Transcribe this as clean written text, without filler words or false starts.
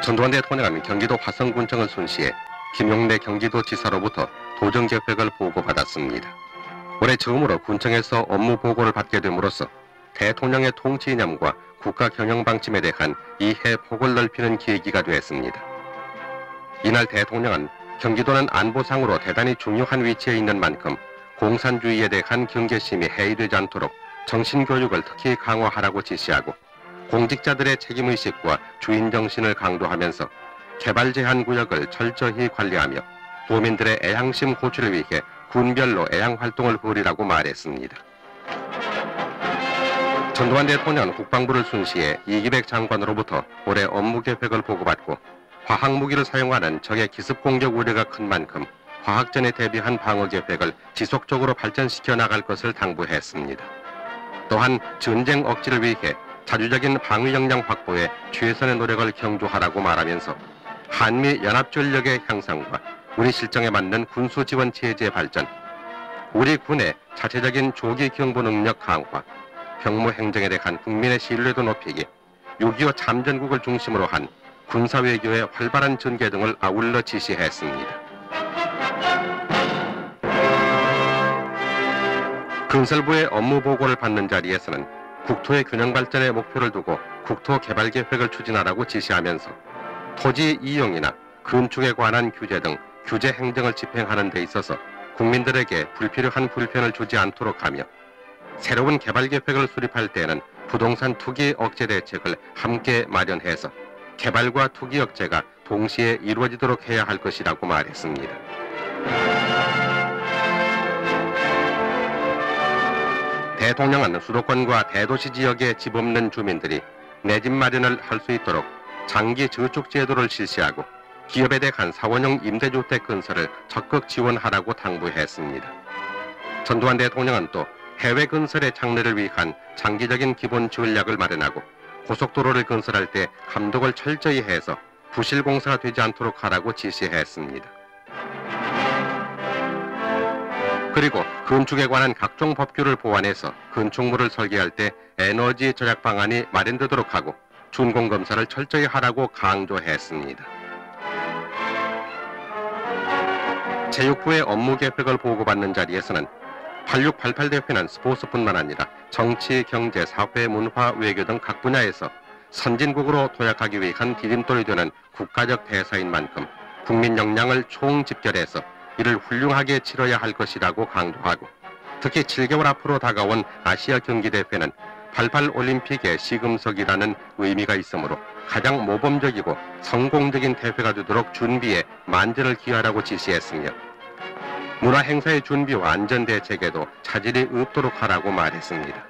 전두환 대통령은 경기도 화성군청을 순시해 김용래 경기도지사로부터 도정계획을 보고받았습니다. 올해 처음으로 군청에서 업무 보고를 받게 됨으로써 대통령의 통치 이념과 국가 경영 방침에 대한 이해 폭을 넓히는 계기가 되었습니다. 이날 대통령은 경기도는 안보상으로 대단히 중요한 위치에 있는 만큼 공산주의에 대한 경계심이 해이되지 않도록 정신교육을 특히 강화하라고 지시하고 공직자들의 책임의식과 주인정신을 강조하면서 개발 제한 구역을 철저히 관리하며 도민들의 애향심 고취를 위해 군별로 애향활동을 벌이라고 말했습니다. 전두환 대통령은 국방부를 순시해 이기백 장관으로부터 올해 업무 계획을 보고받고 화학무기를 사용하는 적의 기습 공격 우려가 큰 만큼 화학전에 대비한 방어 계획을 지속적으로 발전시켜 나갈 것을 당부했습니다. 또한 전쟁 억지를 위해 자주적인 방위 역량 확보에 최선의 노력을 경주하라고 말하면서 한미 연합전력의 향상과 우리 실정에 맞는 군수 지원 체제 발전, 우리 군의 자체적인 조기 경보 능력 강화, 병무 행정에 대한 국민의 신뢰도 높이기, 6.25 참전국을 중심으로 한 군사외교의 활발한 전개 등을 아울러 지시했습니다. 건설부의 업무 보고를 받는 자리에서는 국토의 균형 발전의 목표를 두고 국토 개발 계획을 추진하라고 지시하면서 토지 이용이나 건축에 관한 규제 등 규제 행정을 집행하는 데 있어서 국민들에게 불필요한 불편을 주지 않도록 하며 새로운 개발 계획을 수립할 때에는 부동산 투기 억제 대책을 함께 마련해서 개발과 투기 억제가 동시에 이루어지도록 해야 할 것이라고 말했습니다. 대통령은 수도권과 대도시 지역의 집 없는 주민들이 내 집 마련을 할 수 있도록 장기 저축 제도를 실시하고 기업에 대한 사원형 임대주택 건설을 적극 지원하라고 당부했습니다. 전두환 대통령은 또 해외 건설의 장려를 위한 장기적인 기본 전략을 마련하고 고속도로를 건설할 때 감독을 철저히 해서 부실 공사가 되지 않도록 하라고 지시했습니다. 그리고 건축에 관한 각종 법규를 보완해서 건축물을 설계할 때 에너지 절약 방안이 마련되도록 하고 준공검사를 철저히 하라고 강조했습니다. 체육부의 업무 계획을 보고받는 자리에서는 8688 대회는 스포츠뿐만 아니라 정치, 경제, 사회, 문화, 외교 등 각 분야에서 선진국으로 도약하기 위한 디딤돌이 되는 국가적 대사인 만큼 국민 역량을 총집결해서 이를 훌륭하게 치러야 할 것이라고 강조하고 특히 7개월 앞으로 다가온 아시아 경기대회는 88 올림픽의 시금석이라는 의미가 있으므로 가장 모범적이고 성공적인 대회가 되도록 준비에 만전을 기하라고 지시했으며 문화행사의 준비와 안전대책에도 차질이 없도록 하라고 말했습니다.